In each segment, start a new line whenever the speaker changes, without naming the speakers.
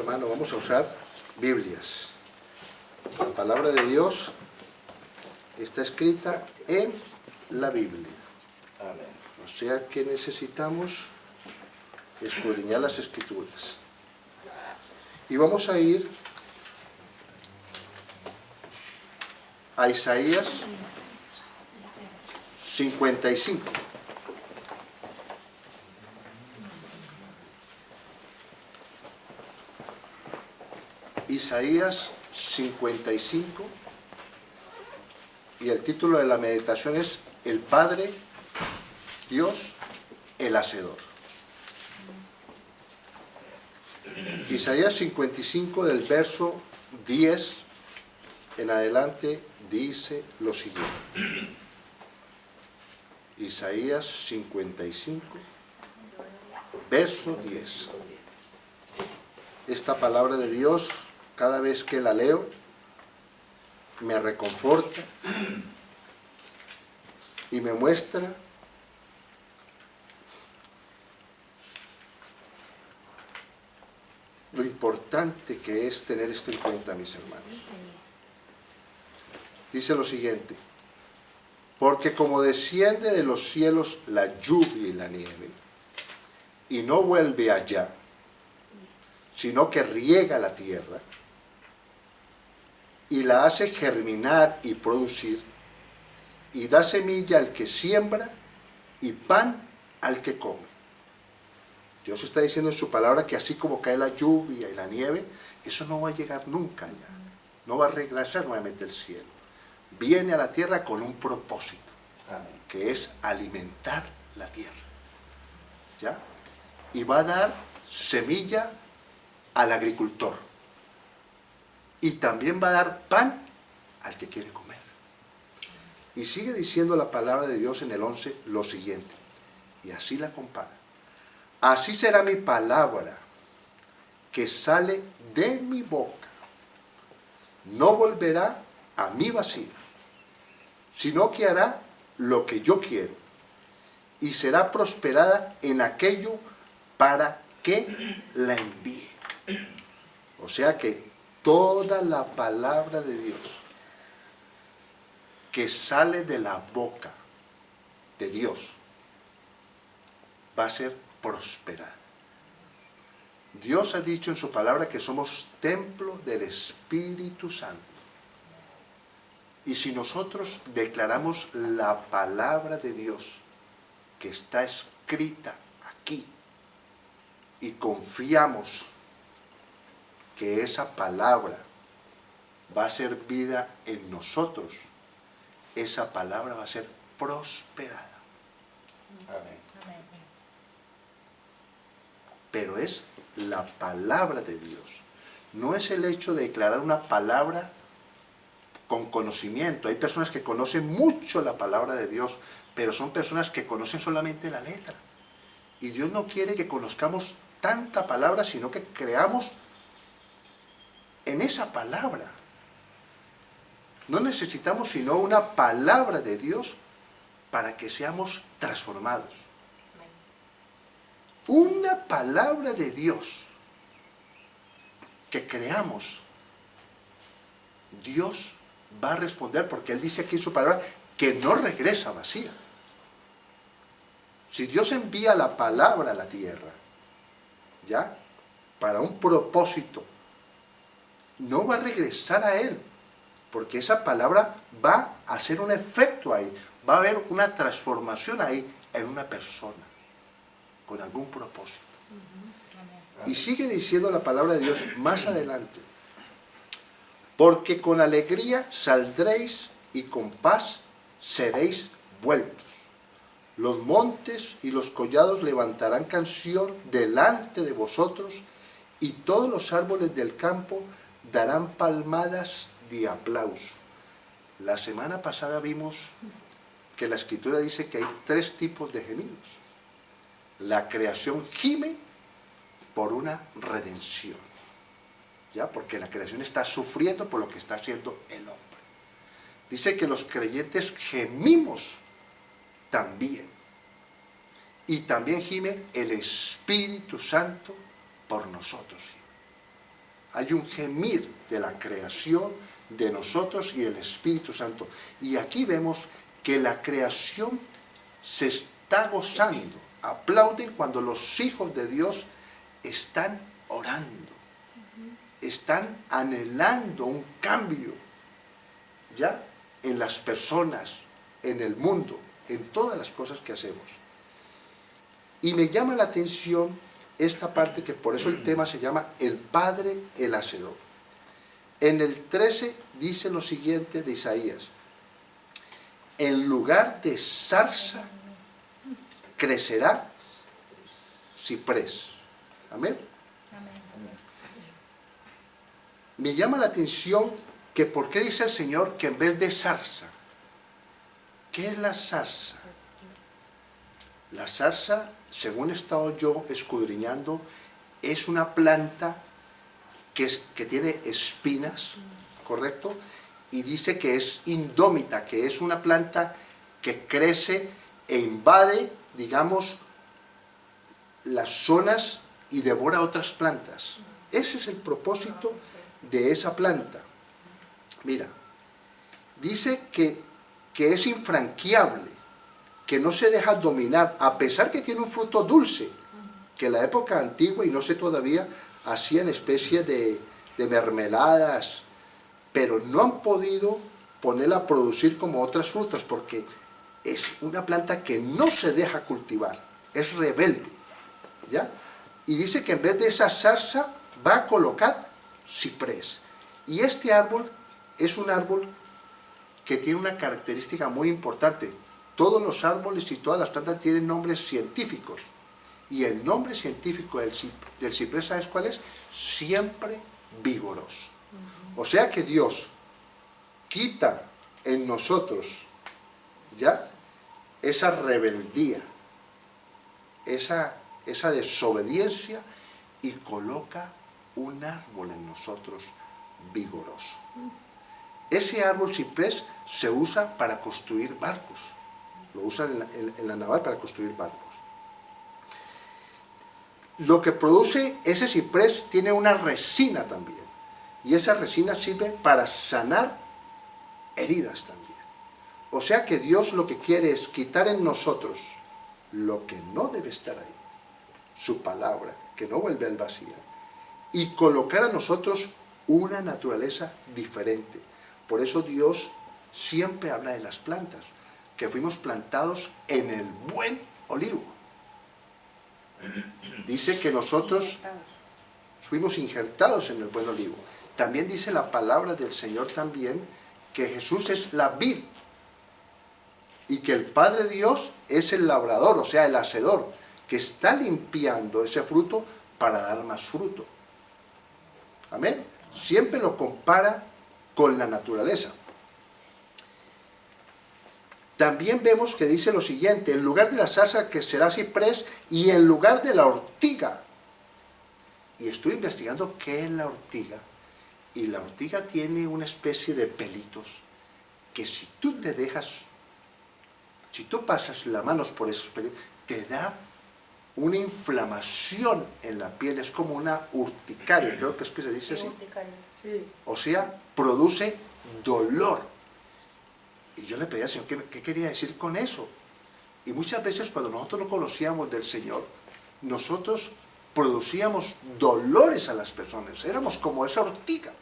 hermano, vamos a usar Biblias. La palabra de Dios está escrita en la Biblia.
Amén.
O sea que necesitamos escudriñar las Escrituras. Y vamos a ir a Isaías 55. Isaías 55, y el título de la meditación es El Padre, Dios, el Hacedor. Isaías 55 del verso 10 en adelante dice lo siguiente. Isaías 55, verso 10. Esta palabra de Dios, cada vez que la leo, me reconforta y me muestra lo importante que es tener esto en cuenta, mis hermanos. Dice lo siguiente: porque como desciende de los cielos la lluvia y la nieve, y no vuelve allá, sino que riega la tierra, y la hace germinar y producir, y da semilla al que siembra, y pan al que come. Dios está diciendo en su palabra que así como cae la lluvia y la nieve, eso no va a llegar nunca allá. No va a regresar nuevamente al cielo. Viene a la tierra con un propósito, que es alimentar la tierra. ¿Ya? Y va a dar semilla al agricultor. Y también va a dar pan al que quiere comer. Y sigue diciendo la palabra de Dios en el 11 lo siguiente. Y así la compara. Así será mi palabra que sale de mi boca. No volverá a mí vacía, sino que hará lo que yo quiero. Y será prosperada en aquello para que la envíe. O sea que toda la palabra de Dios que sale de la boca de Dios va a ser prosperada. Dios ha dicho en su palabra que somos templo del Espíritu Santo. Y si nosotros declaramos la palabra de Dios que está escrita aquí y confiamos que esa palabra va a ser vida en nosotros, esa palabra va a ser prosperada.
Amén.
Pero es la palabra de Dios. No es el hecho de declarar una palabra con conocimiento. Hay personas que conocen mucho la palabra de Dios, pero son personas que conocen solamente la letra. Y Dios no quiere que conozcamos tanta palabra, sino que creamos en esa palabra. No necesitamos sino una palabra de Dios para que seamos transformados. Una palabra de Dios que creamos, Dios va a responder, porque Él dice aquí en su palabra que no regresa vacía. Si Dios envía la palabra a la tierra, ¿ya? Para un propósito, no va a regresar a Él, porque esa palabra va a hacer un efecto ahí, va a haber una transformación ahí en una persona, con algún propósito. Y sigue diciendo la palabra de Dios más adelante: porque con alegría saldréis y con paz seréis vueltos. Los montes y los collados levantarán canción delante de vosotros, y todos los árboles del campo darán palmadas de aplauso. La semana pasada vimos que la Escritura dice que hay 3 tipos de gemidos. La creación gime por una redención, ¿ya? Porque la creación está sufriendo por lo que está haciendo el hombre. Dice que los creyentes gemimos también. Y también gime el Espíritu Santo por nosotros. hay un gemir de la creación, de nosotros y del Espíritu Santo. Y aquí vemos que la creación se está gozando, aplauden cuando los hijos de Dios están orando, están anhelando un cambio, ¿ya? En las personas, en el mundo, en todas las cosas que hacemos. Y me llama la atención esta parte, que por eso el tema se llama el Padre, el Hacedor. En el 13 dice lo siguiente de Isaías: en lugar de zarza crecerá ciprés. Amén. Me llama la atención que por qué dice el Señor que en vez de zarza. ¿Qué es la zarza? La zarza, según he estado yo escudriñando, es una planta que tiene espinas, ¿correcto? Y dice que es indómita, que es una planta que crece e invade, digamos, las zonas y devora otras plantas. Ese es el propósito de esa planta. Mira, dice que es infranqueable, que no se deja dominar, a pesar que tiene un fruto dulce, que en la época antigua, y no sé todavía, hacían especie de mermeladas, pero no han podido ponerla a producir como otras frutas, porque es una planta que no se deja cultivar, es rebelde, ¿ya? Y dice que en vez de esa zarza va a colocar ciprés. Y este árbol es un árbol que tiene una característica muy importante. Todos los árboles y todas las plantas tienen nombres científicos. Y el nombre científico del ciprés, ¿sabes cuál es? Siempre vigoroso. O sea que Dios quita en nosotros, ¿ya?, esa rebeldía, esa desobediencia, y coloca un árbol en nosotros vigoroso. Ese árbol ciprés se usa para construir barcos. Lo usan en la naval para construir barcos. Lo que produce ese ciprés tiene una resina también. Y esa resina sirve para sanar heridas también. O sea que Dios lo que quiere es quitar en nosotros lo que no debe estar ahí. Su palabra, que no vuelve al vacío. Y colocar a nosotros una naturaleza diferente. Por eso Dios siempre habla de las plantas, que fuimos plantados en el buen olivo. Dice que nosotros fuimos injertados en el buen olivo. También dice la palabra del Señor también que Jesús es la vid y que el Padre Dios es el labrador, o sea, el hacedor, que está limpiando ese fruto para dar más fruto. Amén. Siempre lo compara con la naturaleza. También vemos que dice lo siguiente: en lugar de la zarza que será ciprés, y en lugar de la ortiga. Y estuve investigando qué es la ortiga. Y la ortiga tiene una especie de pelitos que si tú te dejas, si tú pasas las manos por esos pelitos, te da una inflamación en la piel. Es como una urticaria, creo que es que se dice así. O sea, produce dolor. Y yo le pedí al Señor, ¿qué quería decir con eso? Y muchas veces cuando nosotros no conocíamos del Señor, nosotros producíamos dolores a las personas. Éramos como esa ortiga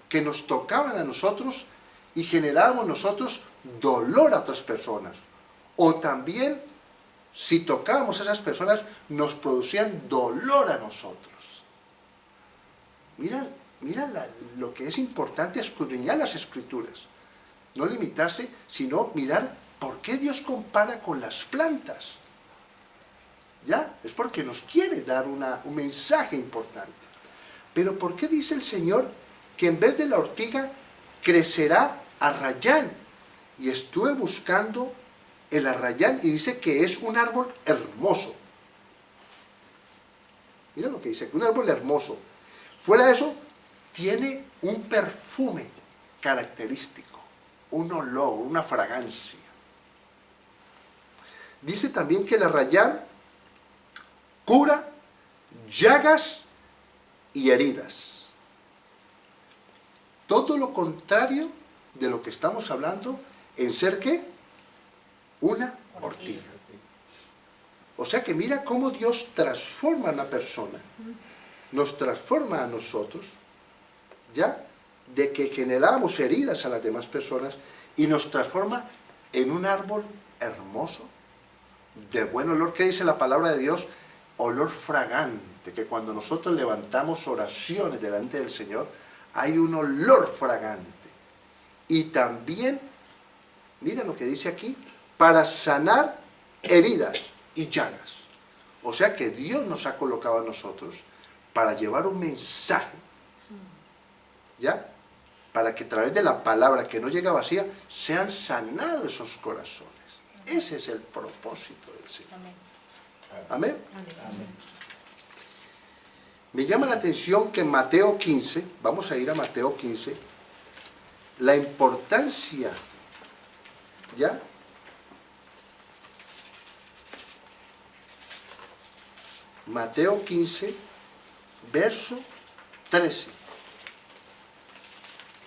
que nos tocaban a nosotros y generábamos nosotros dolor a otras personas. O también, si tocábamos a esas personas, nos producían dolor a nosotros. Mira lo que es importante escudriñar las Escrituras. No limitarse, sino mirar por qué Dios compara con las plantas. ¿Ya? Es porque nos quiere dar un mensaje importante. Pero ¿por qué dice el Señor que en vez de la ortiga crecerá arrayán? Y estuve buscando el arrayán y dice que es un árbol hermoso. Mira lo que dice, un árbol hermoso. Fuera de eso, tiene un perfume característico, un olor, una fragancia. Dice también que el arrayán cura llagas y heridas. Todo lo contrario de lo que estamos hablando en ser, ¿qué? Una ortiga. O sea que mira cómo Dios transforma a una persona, nos transforma a nosotros, ¿ya? De que generamos heridas a las demás personas y nos transforma en un árbol hermoso, de buen olor. ¿Qué dice la palabra de Dios? Olor fragante, que cuando nosotros levantamos oraciones delante del Señor, hay un olor fragante. Y también, mira lo que dice aquí, para sanar heridas y llagas. O sea que Dios nos ha colocado a nosotros para llevar un mensaje, ¿ya? Para que a través de la palabra que no llega vacía, sean sanados esos corazones. Ese es el propósito del Señor. Amén.
Amén.
Me llama la atención que en Mateo 15, vamos a ir a Mateo 15, la importancia, ¿ya? Mateo 15, verso 13.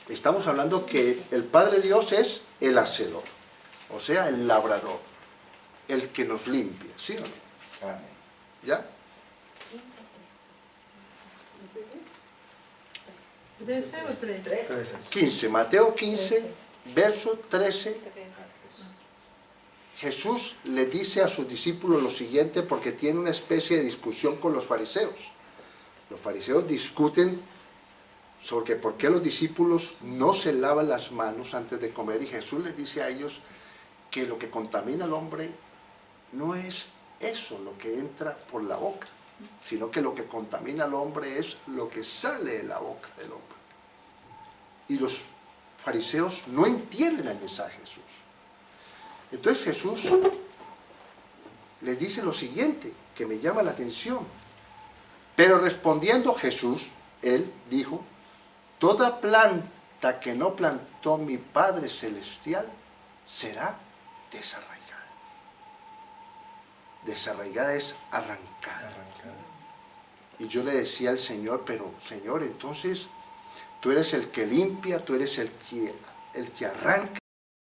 Estamos hablando que el Padre Dios es el hacedor, o sea, el labrador, el que nos limpia, ¿sí o no?
Amén.
¿Ya?
13 o 13.
15, Mateo 15, verso 13. Jesús le dice a sus discípulos lo siguiente porque tiene una especie de discusión con los fariseos. Los fariseos discuten sobre por qué los discípulos no se lavan las manos antes de comer, y Jesús les dice a ellos que lo que contamina al hombre no es eso, lo que entra por la boca, sino que lo que contamina al hombre es lo que sale de la boca del hombre. Y los fariseos no entienden el mensaje de Jesús. Entonces Jesús les dice lo siguiente, que me llama la atención. Pero respondiendo Jesús, él dijo: toda planta que no plantó mi Padre Celestial será desarraigada. Desarraigada es arrancada. Y yo le decía al Señor, pero Señor, entonces tú eres el que limpia, tú eres el que arranca.